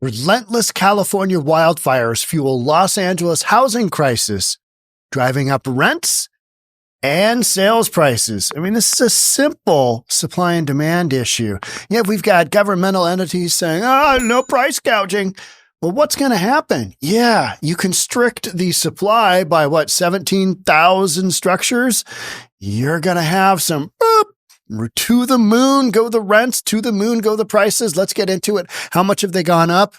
Relentless California wildfires fuel Los Angeles housing crisis, driving up rents and sales prices. I mean, this is a simple supply and demand issue. Yeah, we've got governmental entities saying, no price gouging. Well, what's going to happen? Yeah, you constrict the supply by 17,000 structures. You're going to have some to the moon go the rents, to the moon go the prices. Let's get into it. How much have they gone up?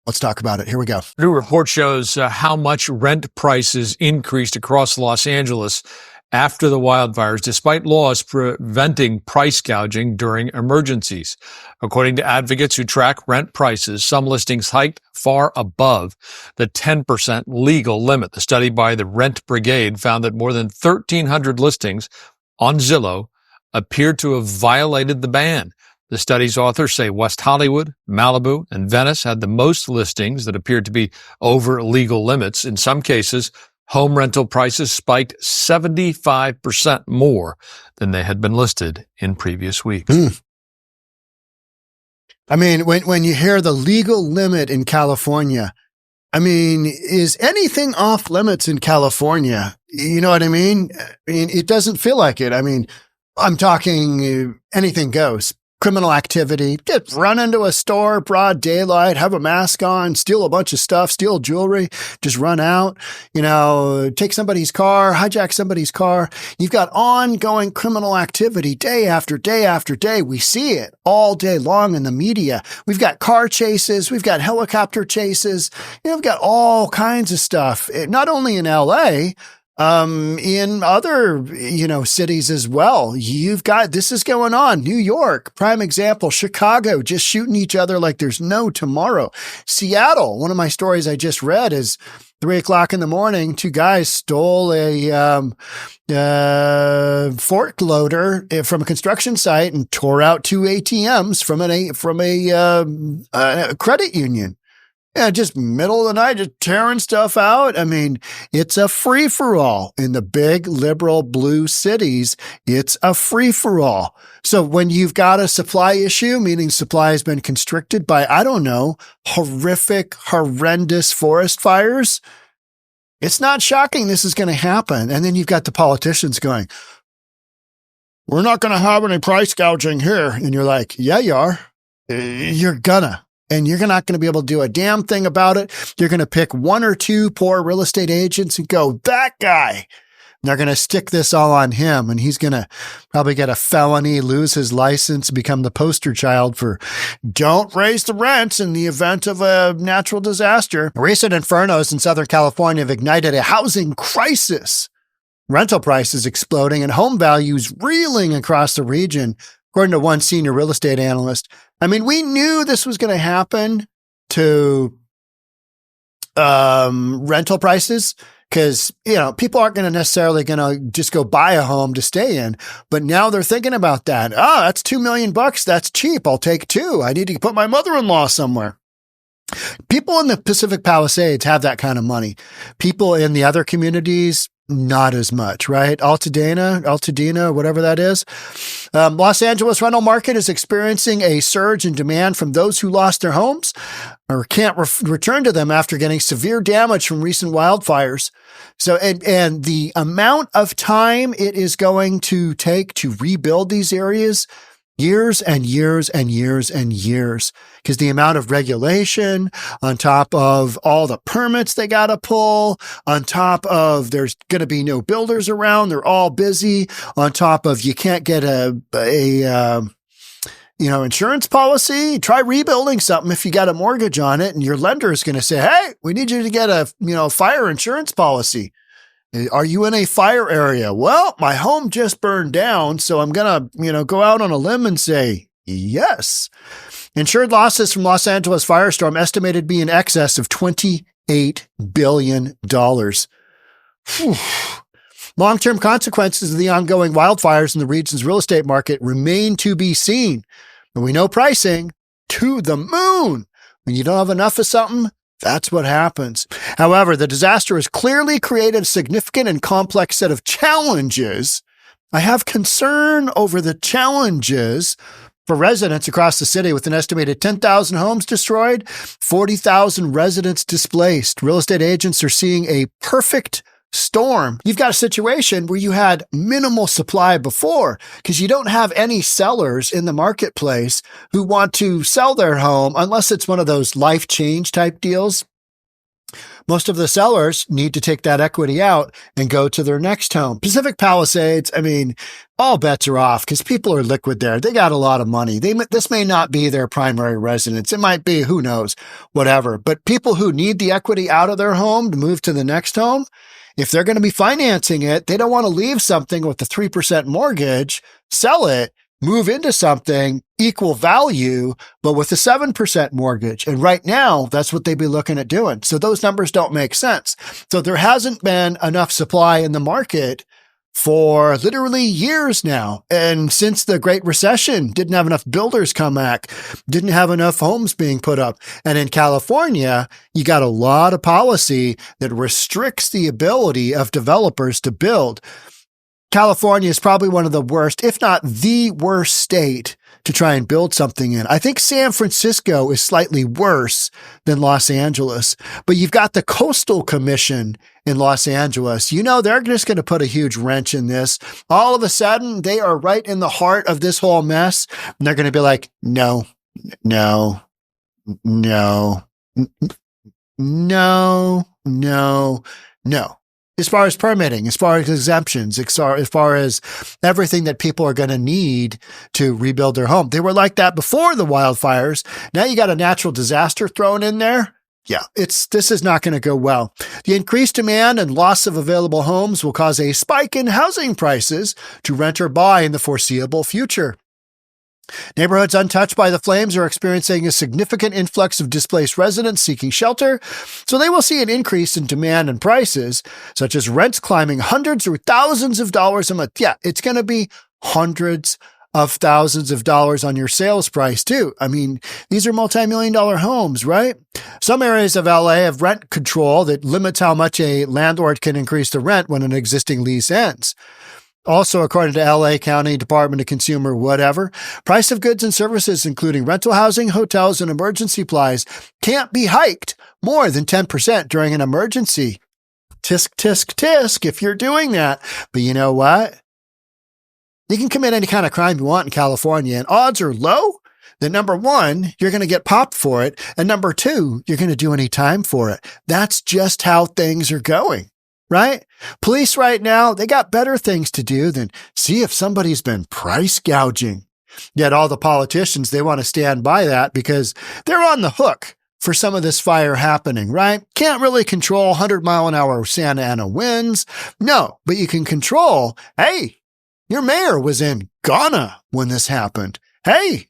Let's talk about it. Here we go. New report shows how much rent prices increased across Los Angeles after the wildfires, despite laws preventing price gouging during emergencies. According to advocates who track rent prices, some listings hiked far above the 10% legal limit. The study by the Rent Brigade found that more than 1,300 listings on Zillow appeared to have violated the ban. The study's authors say West Hollywood, Malibu, and Venice had the most listings that appeared to be over legal limits. In some cases, home rental prices spiked 75% more than they had been listed in previous weeks. I mean, when you hear the legal limit in California, I mean, is anything off limits in California? You know what I mean? I mean, it doesn't feel like it. I mean, I'm talking anything goes. Criminal activity, just run into a store, broad daylight, have a mask on, steal a bunch of stuff, steal jewelry, just run out, take somebody's car, hijack somebody's car. You've got ongoing criminal activity day after day after day. We see it all day long in the media. We've got car chases. We've got helicopter chases. We've got all kinds of stuff, not only in LA, in other, cities as well. This is going on. New York, prime example. Chicago, just shooting each other like there's no tomorrow. Seattle, one of my stories I just read is 3:00 in the morning. Two guys stole a fork loader from a construction site and tore out two ATMs from a credit union. Yeah, just middle of the night, just tearing stuff out. I mean, it's a free-for-all in the big liberal blue cities. It's a free-for-all. So when you've got a supply issue, meaning supply has been constricted by, horrific, horrendous forest fires, it's not shocking this is going to happen. And then you've got the politicians going, we're not going to have any price gouging here. And you're like, yeah, you are. You're gonna. And you're not going to be able to do a damn thing about it. You're going to pick one or two poor real estate agents and go, that guy. And they're going to stick this all on him. And he's going to probably get a felony, lose his license, become the poster child for don't raise the rents in the event of a natural disaster. Recent infernos in Southern California have ignited a housing crisis. Rental prices exploding and home values reeling across the region, according to one senior real estate analyst. I mean, we knew this was going to happen to rental prices because, people aren't going to necessarily going to just go buy a home to stay in. But now they're thinking about that. That's $2 million. That's cheap. I'll take two. I need to put my mother-in-law somewhere. People in the Pacific Palisades have that kind of money. People in the other communities, not as much, right? Altadena, whatever that is. Los Angeles rental market is experiencing a surge in demand from those who lost their homes or can't return to them after getting severe damage from recent wildfires. So, and the amount of time it is going to take to rebuild these areas, years and years and years and years, because the amount of regulation on top of all the permits they got to pull, on top of there's going to be no builders around, they're all busy, on top of you can't get a insurance policy. Try rebuilding something if you got a mortgage on it, and your lender is going to say, hey, we need you to get a fire insurance policy. Are you in a fire area? Well, my home just burned down, so I'm going to, go out on a limb and say yes. Insured losses from Los Angeles firestorm estimated to be in excess of $28 billion. Long-term consequences of the ongoing wildfires in the region's real estate market remain to be seen. And we know pricing to the moon. When you don't have enough of something, that's what happens. However, the disaster has clearly created a significant and complex set of challenges. I have concern over the challenges For residents across the city, with an estimated 10,000 homes destroyed, 40,000 residents displaced. Real estate agents are seeing a perfect storm. You've got a situation where you had minimal supply before because you don't have any sellers in the marketplace who want to sell their home unless it's one of those life change type deals. Most of the sellers need to take that equity out and go to their next home. Pacific Palisades, I mean, all bets are off because people are liquid there. They got a lot of money. This may not be their primary residence. It might be, who knows, whatever. But people who need the equity out of their home to move to the next home, if they're going to be financing it, they don't want to leave something with a 3% mortgage, sell it, move into something equal value, but with a 7% mortgage. And right now, that's what they'd be looking at doing. So those numbers don't make sense. So there hasn't been enough supply in the market for literally years now. And since the Great Recession, didn't have enough builders come back, didn't have enough homes being put up. And in California, you got a lot of policy that restricts the ability of developers to build. California is probably one of the worst, if not the worst state to try and build something in. I think San Francisco is slightly worse than Los Angeles, but you've got the Coastal Commission in Los Angeles. You know, they're just going to put a huge wrench in this. All of a sudden, they are right in the heart of this whole mess. And they're going to be like, no, no, no, no, no, no. As far as permitting, as far as exemptions, as far as everything that people are going to need to rebuild their home. They were like that before the wildfires. Now you got a natural disaster thrown in there. Yeah, this is not going to go well. The increased demand and loss of available homes will cause a spike in housing prices to rent or buy in the foreseeable future. Neighborhoods untouched by the flames are experiencing a significant influx of displaced residents seeking shelter, so they will see an increase in demand and prices, such as rents climbing hundreds or thousands of dollars a month. Yeah, it's going to be hundreds of thousands of dollars on your sales price, too. I mean, these are multi-million-dollar homes, right? Some areas of LA have rent control that limits how much a landlord can increase the rent when an existing lease ends. Also, according to LA County Department of Consumer whatever, price of goods and services, including rental housing, hotels, and emergency supplies, can't be hiked more than 10% during an emergency. Tisk, tisk, tisk if you're doing that. But you know what? You can commit any kind of crime you want in California, and odds are low that number one, you're going to get popped for it, and number two, you're going to do any time for it. That's just how things are going. Right? Police right now, they got better things to do than see if somebody's been price gouging. Yet all the politicians, they want to stand by that because they're on the hook for some of this fire happening, right? Can't really control 100-mile-an-hour Santa Ana winds. No, but you can control, hey, your mayor was in Ghana when this happened. Hey,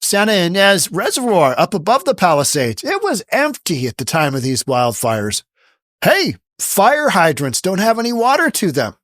Santa Ynez Reservoir up above the Palisades, it was empty at the time of these wildfires. Hey, fire hydrants don't have any water to them.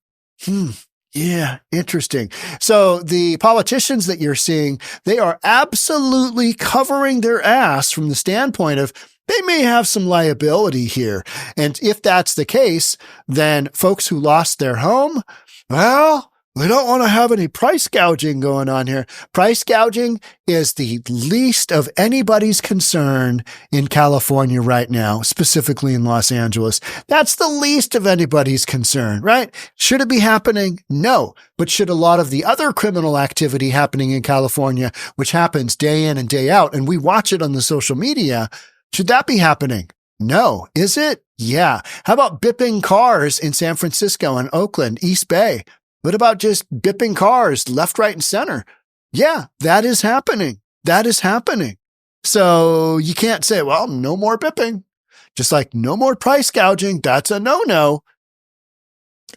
Yeah, interesting. So the politicians that you're seeing, they are absolutely covering their ass from the standpoint of they may have some liability here. And if that's the case, then folks who lost their home, well, we don't want to have any price gouging going on here. Price gouging is the least of anybody's concern in California right now, specifically in Los Angeles. That's the least of anybody's concern, right? Should it be happening? No. But should a lot of the other criminal activity happening in California, which happens day in and day out, and we watch it on the social media, should that be happening? No. Is it? Yeah. How about bipping cars in San Francisco and Oakland, East Bay? What about just bipping cars left, right, and center? Yeah, that is happening. That is happening. So you can't say, well, no more bipping. Just like no more price gouging. That's a no-no.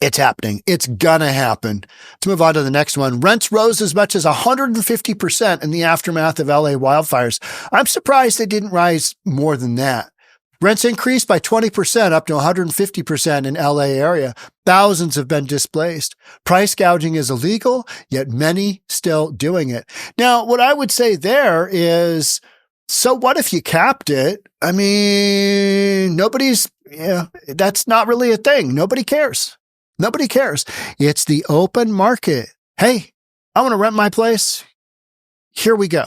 It's happening. It's gonna happen. Let's move on to the next one. Rents rose as much as 150% in the aftermath of LA wildfires. I'm surprised they didn't rise more than that. Rents increased by 20% up to 150% in LA area. Thousands have been displaced. Price gouging is illegal, yet many still doing it. Now, what I would say there is, so what if you capped it? I mean, that's not really a thing. Nobody cares. Nobody cares. It's the open market. Hey, I want to rent my place. here we go.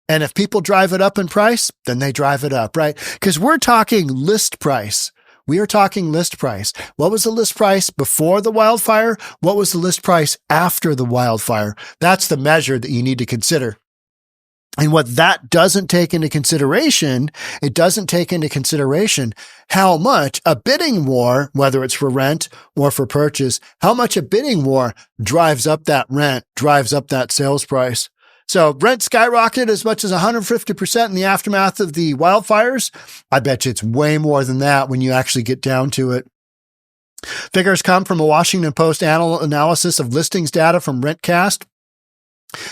And if people drive it up in price, then they drive it up, right? Because we're talking list price. We are talking list price. What was the list price before the wildfire? What was the list price after the wildfire? That's the measure that you need to consider. And what that doesn't take into consideration, it doesn't take into consideration how much a bidding war, whether it's for rent or for purchase, how much a bidding war drives up that rent, drives up that sales price. So rent skyrocketed as much as 150% in the aftermath of the wildfires. I bet you it's way more than that when you actually get down to it. Figures come from a Washington Post analysis of listings data from RentCast.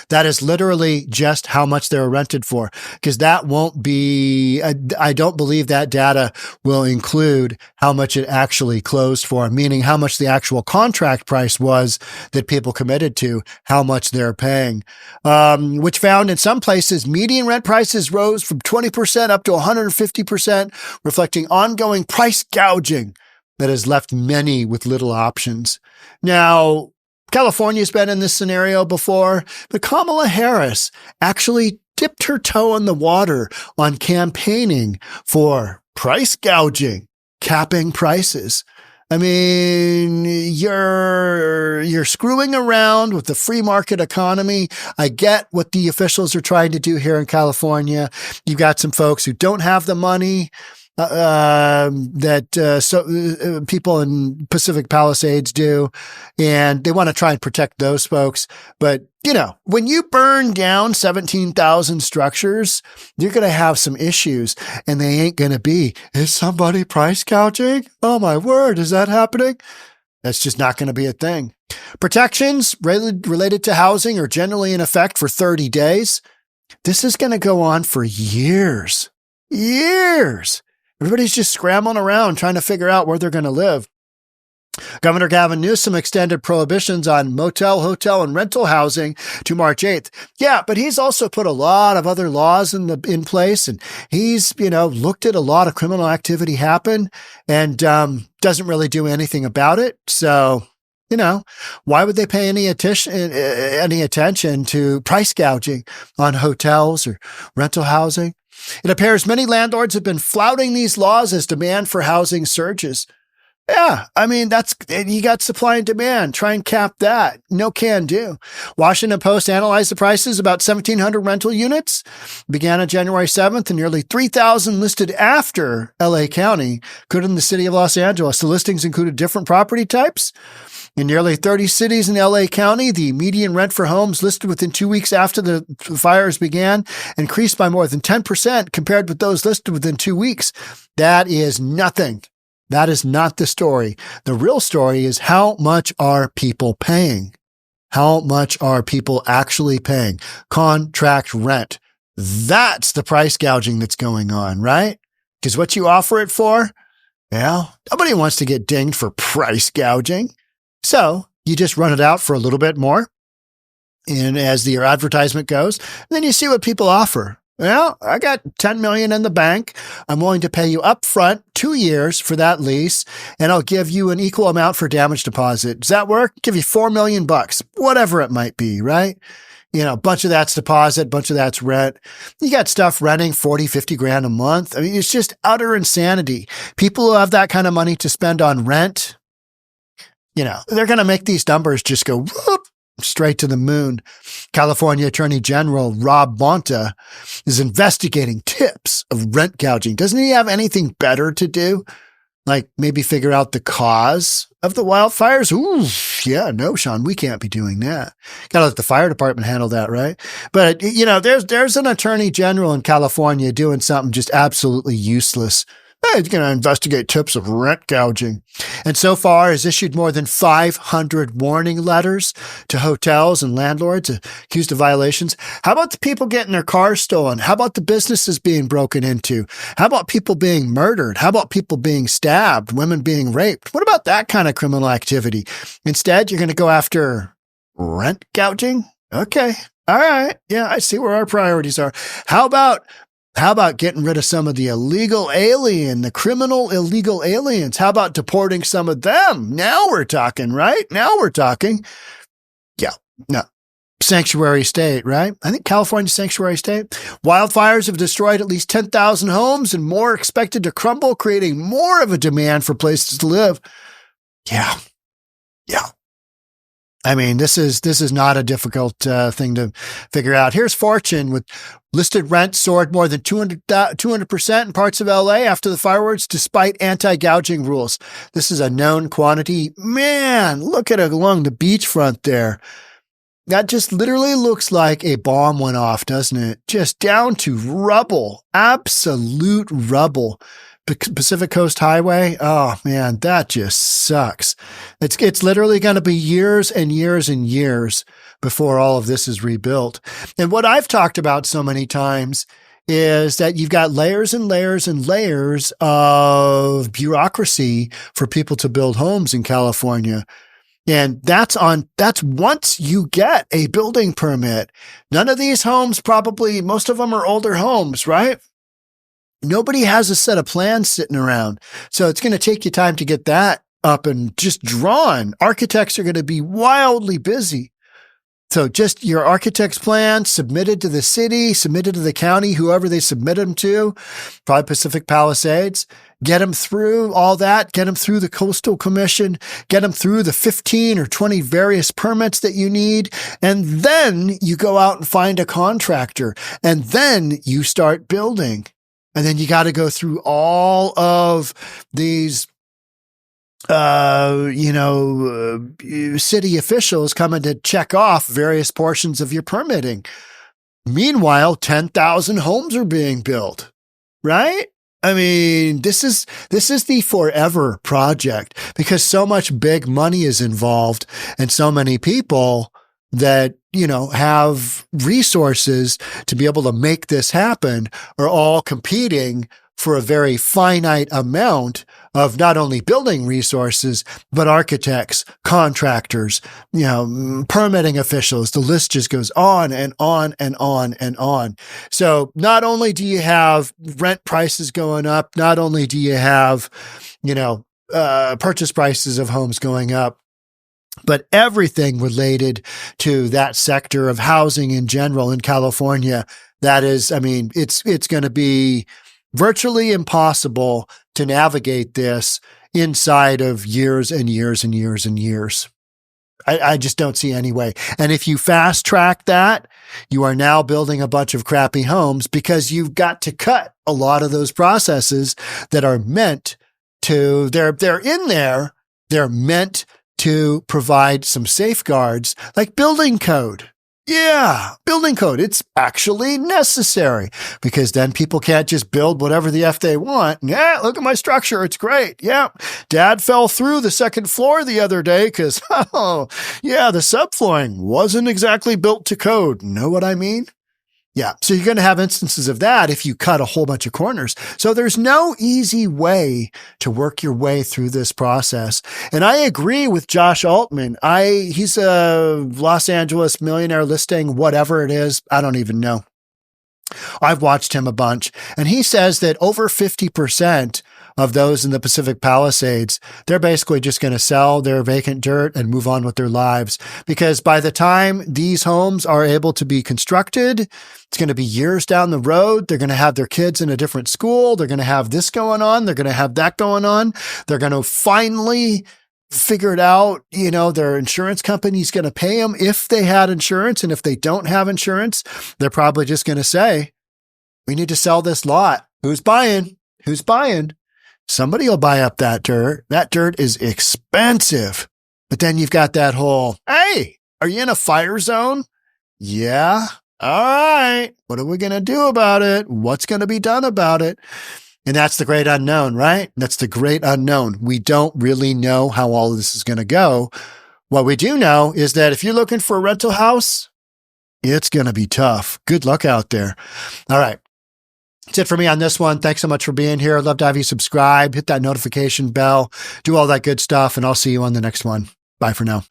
That is literally just how much they're rented for, because that won't be, I don't believe that data will include how much it actually closed for, meaning how much the actual contract price was that people committed to, how much they're paying, which found in some places median rent prices rose from 20% up to 150%, reflecting ongoing price gouging that has left many with little options. Now, California's been in this scenario before, but Kamala Harris actually dipped her toe in the water on campaigning for price gouging, capping prices. I mean, you're screwing around with the free market economy. I get what the officials are trying to do here in California. You've got some folks who don't have the money. People in Pacific Palisades do, and they want to try and protect those folks. But, you know, when you burn down 17,000 structures, you're going to have some issues, and they ain't going to be, is somebody price gouging? Oh, my word, is that happening? That's just not going to be a thing. Protections related to housing are generally in effect for 30 days. This is going to go on for years. Years. Everybody's just scrambling around trying to figure out where they're going to live. Governor Gavin Newsom extended prohibitions on motel, hotel, and rental housing to March 8th. Yeah, but he's also put a lot of other laws in place, and he's, looked at a lot of criminal activity happen and doesn't really do anything about it. So, why would they pay any attention to price gouging on hotels or rental housing? It appears many landlords have been flouting these laws as demand for housing surges. Yeah, I mean, you got supply and demand. Try and cap that. No can do. Washington Post analyzed the prices about 1,700 rental units. Began on January 7th, and nearly 3,000 listed after LA County, including the city of Los Angeles. The listings included different property types. In nearly 30 cities in LA County, the median rent for homes listed within 2 weeks after the fires began increased by more than 10% compared with those listed within 2 weeks. That is nothing. That is not the story. The real story is how much are people paying? How much are people actually paying? Contract rent. That's the price gouging that's going on, right? Because what you offer it for, well, nobody wants to get dinged for price gouging. So you just run it out for a little bit more. And as your advertisement goes, then you see what people offer. Well, I got $10 million in the bank. I'm willing to pay you up front 2 years for that lease, and I'll give you an equal amount for damage deposit. Does that work? Give you $4 million, whatever it might be, right? A bunch of that's deposit, bunch of that's rent. You got stuff renting 40, 50 grand a month. I mean, it's just utter insanity. People who have that kind of money to spend on rent, they're going to make these numbers just go whoop, straight to the moon. California Attorney General Rob Bonta is investigating tips of rent gouging. Doesn't he have anything better to do? Like maybe figure out the cause of the wildfires? Ooh, yeah, no, Sean, we can't be doing that. Got to let the fire department handle that, right? But, there's an attorney general in California doing something just absolutely useless. He's going to investigate tips of rent gouging. And so far has issued more than 500 warning letters to hotels and landlords accused of violations. How about the people getting their cars stolen? How about the businesses being broken into? How about people being murdered? How about people being stabbed? Women being raped? What about that kind of criminal activity? Instead, you're going to go after rent gouging? Okay. All right. Yeah, I see where our priorities are. How about getting rid of some of the the criminal illegal aliens? How about deporting some of them? Now we're talking, right? Now we're talking. Yeah, no. sanctuary state, right? I think California's sanctuary state. Wildfires have destroyed at least 10,000 homes and more expected to crumble, creating more of a demand for places to live. Yeah. I mean, this is not a difficult thing to figure out. Here's Fortune with listed rent soared more than 200% in parts of LA after the fireworks, despite anti-gouging rules. This is a known quantity. Man, look at it along the beachfront there. That just literally looks like a bomb went off, doesn't it? Just down to rubble, absolute rubble. Pacific Coast Highway. Oh man, that just sucks. It's literally going to be years and years and years before all of this is rebuilt. And what I've talked about so many times is that you've got layers and layers and layers of bureaucracy for people to build homes in California. And that's once you get a building permit. None of these homes most of them are older homes, right? Nobody has a set of plans sitting around. So it's going to take you time to get that up and just drawn. Architects are going to be wildly busy. So just your architect's plan submitted to the city, submitted to the county, whoever they submit them to, probably Pacific Palisades, get them through all that, get them through the Coastal Commission, get them through the 15 or 20 various permits that you need. And then you go out and find a contractor and then you start building. And then you got to go through all of these, city officials coming to check off various portions of your permitting. Meanwhile, 10,000 homes are being built, right? I mean, this is the forever project because so much big money is involved and so many people that, have resources to be able to make this happen are all competing for a very finite amount of not only building resources, but architects, contractors, permitting officials. The list just goes on and on and on and on. So not only do you have rent prices going up, not only do you have, purchase prices of homes going up, but everything related to that sector of housing in general in California, that is, it's going to be virtually impossible to navigate this inside of years and years and years and years. I just don't see any way. And if you fast track that, you are now building a bunch of crappy homes because you've got to cut a lot of those processes that are meant to, they're in there, they're meant to provide some safeguards like building code. Yeah, building code. It's actually necessary because then people can't just build whatever the F they want. Yeah, look at my structure. It's great. Yeah. Dad fell through the second floor the other day because, the subflooring wasn't exactly built to code. Know what I mean? Yeah. So you're going to have instances of that if you cut a whole bunch of corners. So there's no easy way to work your way through this process. And I agree with Josh Altman. He's a Los Angeles millionaire listing, whatever it is. I don't even know. I've watched him a bunch and he says that over 50% of those in the Pacific Palisades, they're basically just going to sell their vacant dirt and move on with their lives. Because by the time these homes are able to be constructed, it's going to be years down the road. They're going to have their kids in a different school. They're going to have this going on. They're going to have that going on. They're going to finally figure it out. Their insurance company's going to pay them if they had insurance. And if they don't have insurance, they're probably just going to say, we need to sell this lot. Who's buying? Who's buying? Somebody will buy up that dirt. That dirt is expensive. But then you've got that whole, hey, are you in a fire zone? Yeah. All right. What are we going to do about it? What's going to be done about it? And that's the great unknown, right? That's the great unknown. We don't really know how all of this is going to go. What we do know is that if you're looking for a rental house, it's going to be tough. Good luck out there. All right. That's it for me on this one. Thanks so much for being here. I'd love to have you subscribe, hit that notification bell, do all that good stuff, and I'll see you on the next one. Bye for now.